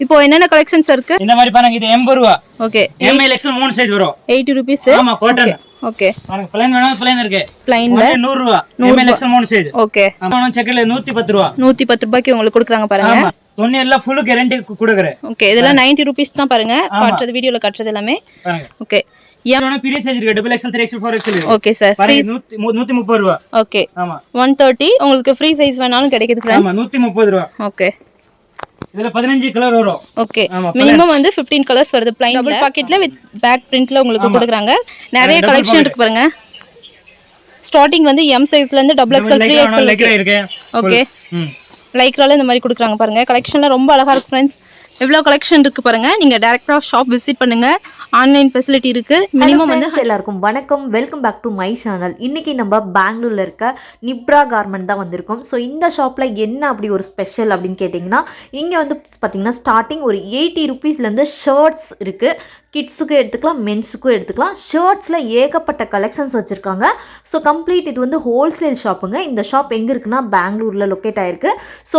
இப்போ என்னென்ன கலெக்ஷன்ஸ் இருக்கு? இந்த மாதிரி பாருங்க, இது 80 ரூபாய். ஓகே. எம்எல் எக்ஸ்எல் 3 சைஸ் வரும். 80 rupees. ஆமா, காட்டன். ஓகே. பாருங்க, ப்ளைன் வேணா ப்ளைன் இருக்கு. ப்ளைன்ல 100 ரூபாய். M L XL 3 size. ஓகே. ஆமா, செக்கல 110 ரூபாய். 110 ரூபாய்க்கு உங்களுக்கு கொடுக்குறாங்க பாருங்க. ஆமா, துணி எல்லாம் ஃபுல் கேரண்டி கொடுக்குறேன். ஓகே. இதெல்லாம் 90 rupees தான் பாருங்க. காட்றது வீடியோல காட்றது எல்லாமே. பாருங்க. ஓகே. இதோட பெரிய சைஸ் இருக்கு. டபுள் எக்ஸ்எல் 3 எக்ஸ்எல் 4 எக்ஸ்எல் இருக்கு. Okay sir. பாருங்க, 130 ரூபாய். ஓகே. ஆமா, 130 உங்களுக்கு ஃப்ரீ சைஸ் வேணாலும் கிடைக்குது फ्रेंड्स. ஆமா, 130 ரூபாய். ஓகே. இதுல 15 கலர் வரும். ஓகே. மினிமம் வந்து 15 கலர்ஸ் வருது. ப்ளைன் டபுள் பாக்கெட்ல வித் பேக் பிரிண்ட்ல உங்களுக்கு கொடுக்குறாங்க. நிறைய கலெக்ஷன் இருக்கு பாருங்க. ஸ்டார்டிங் வந்து எம் சைஸ்ல இருந்து டபுள் எக்ஸ்எல் 3 எக்ஸ்எல் இருக்கு. ஓகே. லைக்ரால இந்த மாதிரி கொடுக்குறாங்க பாருங்க. கலெக்ஷன்ல ரொம்ப அழகா இருக்கு फ्रेंड्स. எவ்வளவு கலெக்ஷன் இருக்கு பாருங்க. நீங்க டைரக்டா ஷாப் விசிட் பண்ணுங்க. ஆன்லைன் ஃபெசிலிட்டி இருக்கு. மினிமம் வந்து எல்லாருக்கும் வணக்கம், welcome back to my channel. இன்னைக்கு நம்ம பெங்களூர்ல இருக்க நிப்ரா கார்மெண்ட் தான் வந்திருக்கோம். ஸோ இந்த ஷாப்ல என்ன அப்படி ஒரு ஸ்பெஷல் அப்படின்னு கேட்டிங்கன்னா, இங்கே வந்து பார்த்தீங்கன்னா ஸ்டார்டிங் ஒரு 80 rupeesலேருந்து ஷர்ட்ஸ் இருக்கு. கிட்ஸுக்கும் எடுத்துக்கலாம், மென்ஸுக்கும் எடுத்துக்கலாம். ஷர்ட்ஸில் ஏகப்பட்ட கலெக்ஷன்ஸ் வச்சுருக்காங்க. ஸோ கம்ப்ளீட் இது வந்து ஹோல்சேல் ஷாப்புங்க. இந்த ஷாப் எங்கே இருக்குன்னா பெங்களூரில் லொக்கேட் ஆகிருக்கு. ஸோ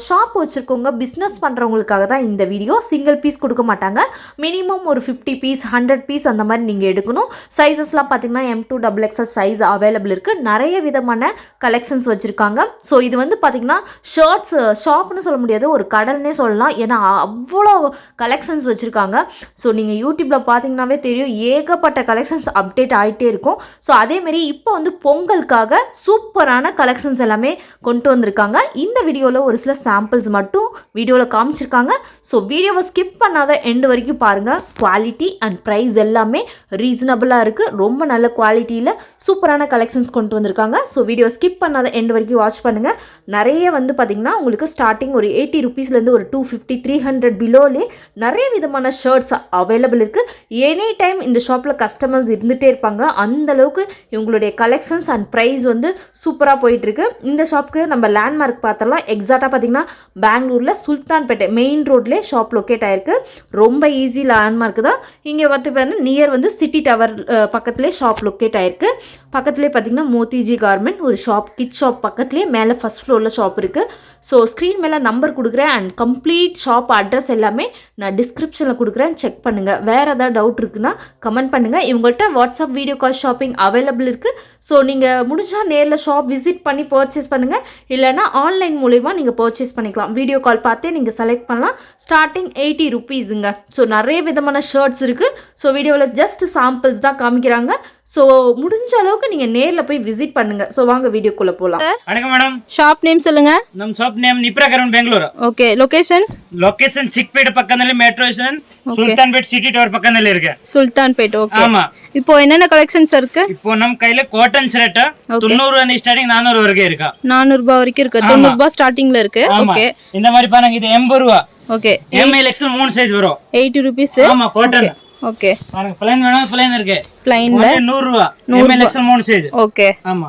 ஷாப் வச்சுருக்கவங்க பிஸ்னஸ் பண்ணுறவங்களுக்காக தான் இந்த வீடியோ. சிங்கிள் பீஸ் கொடுக்க மாட்டாங்க. மினிமம் ஒரு 50 பீஸ் 100 பீஸ் அந்த மாதிரி நீங்கள் எடுக்கணும். சைஸஸ்லாம் பார்த்தீங்கன்னா M2 XXL சைஸ் அவைலபிள் இருக்குது. நிறைய விதமான கலெக்ஷன்ஸ் வச்சுருக்காங்க. ஸோ இது வந்து பார்த்திங்கன்னா ஷர்ட்ஸ் ஷாப்னு சொல்ல முடியாது, ஒரு கடல்னே சொல்லலாம். ஏன்னா அவ்வளோ கலெக்ஷன்ஸ் வச்சுருக்காங்க. ஸோ நீங்கள் யூடியூப்பில் பார்த்தீங்கன்னாவே தெரியும், ஏகப்பட்ட கலெக்ஷன்ஸ் அப்டேட் ஆகிட்டே இருக்கும். ஸோ அதேமாரி இப்போ வந்து பொங்கலுக்காக சூப்பரான கலெக்ஷன்ஸ் எல்லாமே கொண்டு வந்திருக்காங்க. இந்த வீடியோவில் ஒரு சில சாம்பிள்ஸ் மட்டும் வீடியோவில் காமிச்சிருக்காங்க. ஸோ வீடியோவை ஸ்கிப் பண்ணாத எண்டு வரைக்கும் பாருங்கள். குவாலிட்டி அண்ட் ப்ரைஸ் எல்லாமே ரீசனபிளாக இருக்குது. ரொம்ப நல்ல குவாலிட்டியில் சூப்பரான கலெக்ஷன்ஸ் கொண்டு வந்திருக்காங்க. ஸோ வீடியோ ஸ்கிப் பண்ணாத எண்டு வரைக்கும் வாட்ச் பண்ணுங்கள். நிறைய வந்து பார்த்திங்கன்னா உங்களுக்கு ஸ்டார்டிங் ஒரு 80 rupeesலேருந்து ஒரு 250 300 பிலோலே நிறைய விதமான ஷர்ட்ஸ் அவைலபிள் இருக்கு. எனி டைம் இந்த ஷாப்பில் கஸ்டமர்ஸ் இருந்துகிட்டே இருப்பாங்க. அந்த அளவுக்கு இவங்களுடைய கலெக்ஷன்ஸ் அண்ட் ப்ரைஸ் வந்து சூப்பராக போயிட்டுருக்கு. இந்த ஷாப்புக்கு நம்ம லேண்ட்மார்க் பார்த்தலாம். எக்ஸாக்டாக பார்த்தீங்கன்னா பெங்களூரில் சுல்தான்பேட்டை மெயின் ரோட்லேயே ஷாப் லொக்கேட் ஆயிருக்கு. ரொம்ப ஈஸி லேண்ட்மார்க் தான். இங்கே பார்த்து நியர் வந்து சிட்டி டவர் பக்கத்துலேயே ஷாப் லொக்கேட் ஆயிருக்கு. பக்கத்துலேயே பார்த்தீங்கன்னா மோதிஜி கார்மெண்ட் ஒரு ஷாப், கிட் ஷாப் பக்கத்துலேயே மேலே ஃபஸ்ட் ஃப்ளோரில் ஷாப் இருக்குது. ஸோ ஸ்க்ரீன் மேலே நம்பர் கொடுக்குறேன் அண்ட் கம்ப்ளீட் ஷாப் அட்ரஸ் எல்லாமே நான் டிஸ்கிரிப்ஷனில் கொடுக்குறேன், செக் பண்ணுங்கள். வேறு ஏதாவது டவுட் இருக்குன்னா கமெண்ட் பண்ணுங்கள். இவங்கள்ட்ட WhatsApp video call shopping available இருக்குது. ஸோ நீங்கள் முடிஞ்சால் நேரில் ஷாப் விசிட் பண்ணி பர்ச்சேஸ் பண்ணுங்கள். இல்லைனா ஆன்லைன் மூலிமா நீங்கள் பர்ச்சேஸ் பண்ணிக்கலாம். வீடியோ கால் பார்த்தே நீங்கள் செலக்ட் பண்ணலாம். ஸ்டார்டிங் 80 rupeesங்க. ஸோ நிறைய விதமான ஷர்ட்ஸ் இருக்குது. ஸோ வீடியோவில் ஜஸ்ட் சாம்பிள்ஸ் தான் காமிக்கிறாங்க. ஸோ முடிஞ்ச அளவுக்கு நீங்கள் நேரில் போய் விசிட் பண்ணுங்கள். ஸோ வாங்க வீடியோக்குள்ளே போகலாம். வணக்கம் மேடம். ஷாப் நேம் சொல்லுங்க. ನಮ್ಮ shop name Nipra garment Bengaluru. Okay. Location Chickpet ಪಕ್ಕದಲ್ಲಿ metro station, Sultanpet city tower ಪಕ್ಕದಲ್ಲಿ ಇருக்கு. சுல்தான்பேட். ஓகே. ஆமா. இப்போ என்னென்ன கலெக்ஷன்ஸ் இருக்கு? இப்போ நம்ம கையில காட்டன் ஷர்ட் 90 ரூபாய் ஸ்டார்டிங் 400 வரைக்கும் இருக்கு. 400 ரூபாய் வரைக்கும் இருக்கு. 90 ரூபாய் ஸ்டார்டிங்ல இருக்கு. ஓகே. இந்த மாதிரி பாருங்க, இது 80 ரூபாய். ஓகே. எம்எல் எக்ஸ்எல் 3 சைஸ் வரும். 80 rupees. ஆமா, காட்டன். ஓகே. பாருங்க, ப்ளைன் வேணா ப்ளைன் இருக்கு. ப்ளைன்ல 100 ரூபாய். M L XL 3 size. ஓகே. ஆமா.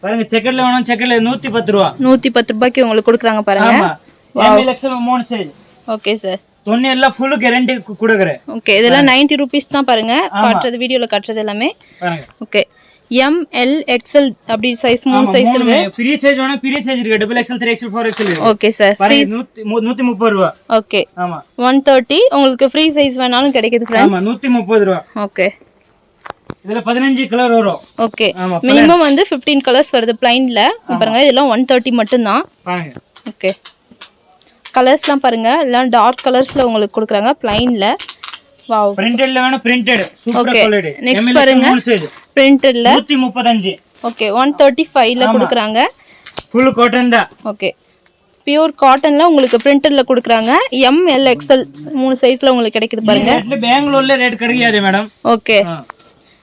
பாருங்க, செக்கர்ல வேணும், செக்கர்ல 110 ரூபாய். 110 ரூபாய்க்கு உங்களுக்கு கொடுக்குறாங்க பாருங்க. ஆமா, M L XL 3 size. Okay sir. துணி எல்லாம் ஃபுல் கேரண்டி கொடுக்குறேன். ஓகே. இதெல்லாம் 90 rupees தான் பாருங்க. காட்றது வீடியோல காட்றது எல்லாமே. பாருங்க. ஓகே. ML XL அப்படி சைஸ் 3 சைஸ் இருக்கு. பெரிய சைஸ் வேணும், பெரிய சைஸ் இருக்கு. டபுள் எக்ஸ்எல் 3 எக்ஸ்எல் 4 எக்ஸ்எல் இருக்கு. Okay sir. பாருங்க, 130 ரூபாய். ஓகே. ஆமா, 130 உங்களுக்கு ஃப்ரீ சைஸ் வேணாலும் கிடைக்குது फ्रेंड्स. ஆமா, 130 ரூபாய். ஓகே. இதுல 15 கலர் வரும். ஓகே. மினிமம் வந்து 15 கலர்ஸ் வருது ப்ளைன்ல. பாருங்க, இதெல்லாம் 130 மட்டும் தான். பாருங்க. ஓகே. கலர்ஸ்லாம் பாருங்க, எல்லாம் டார்க் கலர்ஸ்ல உங்களுக்கு கொடுக்குறாங்க ப்ளைன்ல. வாவ். பிரிண்டட்ல வேணும், பிரிண்டட் சூப்பர் குவாலிட்டி. நெக்ஸ்ட் பாருங்க, பிரிண்டட்ல 135. ஓகே. 135 ல கொடுக்குறாங்க. ஃபுல் காட்டன் தான். ஓகே. பியூர் காட்டன்ல உங்களுக்கு பிரிண்டட்ல கொடுக்குறாங்க. ML XL 3 சைஸ்ல உங்களுக்கு கிடைக்குது பாருங்க. ரேட்ல பெங்களூர்ல ரேட் கிடைக்காது மேடம். ஓகே.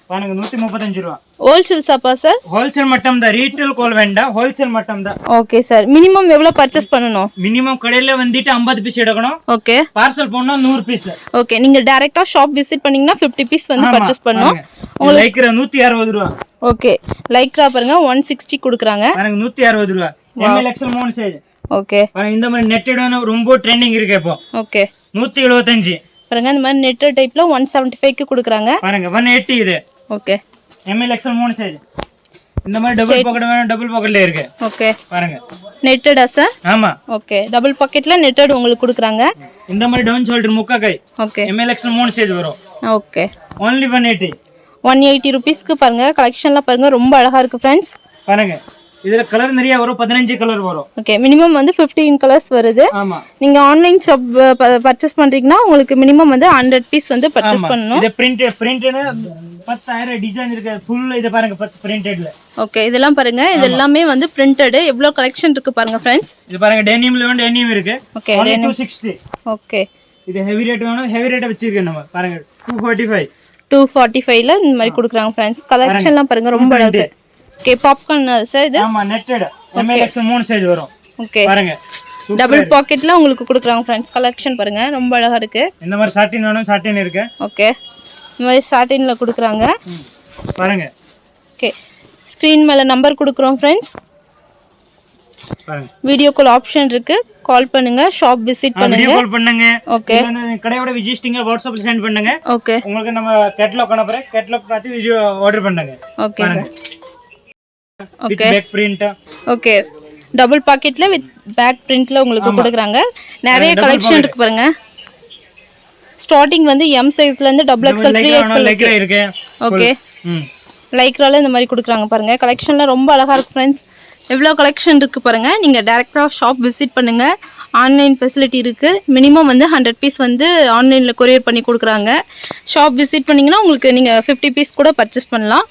பாருங்க, 135 ரூபாய். ஹோல்சேல் ஷாப்பா சார்? ஹோல்சேல் மட்டும் தான், ரீட்டெயில் கால் வேண்டாம், ஹோல்சேல் மட்டும் தான். Okay sir. மினிமம் எவ்வளவு பர்ச்சேஸ் பண்ணனும்? மினிமம் கடையில வந்துட்டு 50 பீஸ் எடுக்கணும். ஓகே. பார்சல் போனா 100 பீஸ். ஓகே. நீங்க டைரக்டா ஷாப் விசிட் பண்ணீங்கன்னா 50 பீஸ் வந்து பர்ச்சேஸ் பண்ணனும். உங்களுக்கு லைக்ரா 160 ரூபாய். ஓகே. லைக்ரா பாருங்க 160 கொடுக்குறாங்க. பாருங்க, 160 ரூபாய். ML XL 3 size. ஓகே. பாருங்க, இந்த மாதிரி நெட்டட் ரொம்ப ட்ரெண்டிங் இருக்கு இப்போ. ஓகே. 175. பாருங்க, இந்த மாதிரி நெட்டட் டைப்ல 175 க்கு கொடுக்குறாங்க. பாருங்க, 180 இது. ஓகே. ML XL 3 size. இந்த மாதிரி டபுள் பாக்கெட் வேணும், டபுள் பாக்கெட்ல இருக்கு. ஓகே பாருங்க. நெட்டடா சார்? ஆமா. ஓகே டபுள் பாக்கெட்ல நெட்டட் உங்களுக்கு கொடுக்குறாங்க. இந்த மாதிரி டவுன் ஷோல்டர் முக்கா கை. ஓகே MLX 3 சைஸ் வரும். Okay only 180. 180 rupeesக்கு பாருங்க. கலெக்ஷன்லாம் பாருங்க ரொம்ப அழகா இருக்கு ஃப்ரெண்ட்ஸ். பாருங்க இதுல கலர் நிறைய வரும், 15 கலர் வரும். ஓகே மினிமம் வந்து 15 கலர்ஸ் வருது. ஆமா. நீங்க ஆன்லைன் ஷாப் பர்ச்சேஸ் பண்றீங்கன்னா உங்களுக்கு மினிமம் வந்து 100 பீஸ் வந்து பர்ச்சேஸ் பண்ணனும். இது பிரிண்டட்னா 10000 டிசைன் இருக்கு. ஃபுல் இத பாருங்க பிரிண்டட்ல. ஓகே இதெல்லாம் பாருங்க. இது எல்லாமே வந்து பிரிண்டட். எவ்வளவு கலெக்ஷன் இருக்கு பாருங்க ஃப்ரெண்ட்ஸ். இது பாருங்க டெனிம்ல வந்து டெனிம் இருக்கு. ஓகே 260. ஓகே இது ஹெவி ரேட் வேணும், ஹெவி ரேட் வச்சிருக்கேன் நம்ம. பாருங்க 245. 245ல இந்த மாதிரி கொடுக்குறாங்க ஃப்ரெண்ட்ஸ். கலெக்ஷன்லாம் பாருங்க ரொம்ப அழகா இருக்கு. ஓகே பாப்கார்ன் சார் இது? ஆமா நெட்டட். MLX 3 சைஸ் வரும். ஓகே பாருங்க டபுள் பாக்கெட்ல உங்களுக்கு கொடுக்குறாங்க ஃப்ரெண்ட்ஸ். கலெக்ஷன் பாருங்க ரொம்ப அழகா இருக்கு. இந்த மாதிரி சாட்டின் வேணும், சாட்டின் இருக்கு. ஓகே இந்த மாதிரி சாட்டின்ல கொடுக்குறாங்க. பாருங்க. ஓகே ஸ்கிரீன் மேல நம்பர் கொடுக்குறோம் ஃப்ரெண்ட்ஸ். பாருங்க வீடியோ கால் ஆப்ஷன் இருக்கு. கால் பண்ணுங்க, ஷாப் விசிட் பண்ணுங்க. வீடியோ கால் பண்ணுங்க. ஓகே கடையோட விசிட்டிங்க வாட்ஸ்அப்ல சென்ட் பண்ணுங்க. ஓகே உங்களுக்கு நம்ம கேட்டலாக் அனுப்புறேன். கேட்டலாக் பார்த்து வீடியோ ஆர்டர் பண்ணுங்க. Okay sir. With back print. Okay double பாக்கெட்ல வித் பேக் பிரிண்ட்ல உங்களுக்கு கொடுக்குறாங்க. நிறைய கலெக்ஷன் இருக்கு பாருங்க. ஸ்டார்டிங் வந்து M சைஸ்ல இருந்து XXL 3XL இருக்கு. ஓகே லைக்ரால இந்த மாதிரி கொடுக்குறாங்க பாருங்க. கலெக்ஷன்லாம் ரொம்ப அழகா இருக்கு ஃப்ரெண்ட்ஸ். எவ்வளோ கலெக்ஷன் இருக்கு பாருங்க. நீங்க டைரக்டா ஷாப் விசிட் பண்ணுங்க. ஆன்லைன் ஃபெசிலிட்டி இருக்கு. மினிமம் வந்து 100 பீஸ் வந்து ஆன்லைன்ல கொரியர் பண்ணி கொடுக்குறாங்க. ஷாப் விசிட் பண்ணீங்கன்னா உங்களுக்கு நீங்க 50 பீஸ் கூட பர்ச்சேஸ் பண்ணலாம்.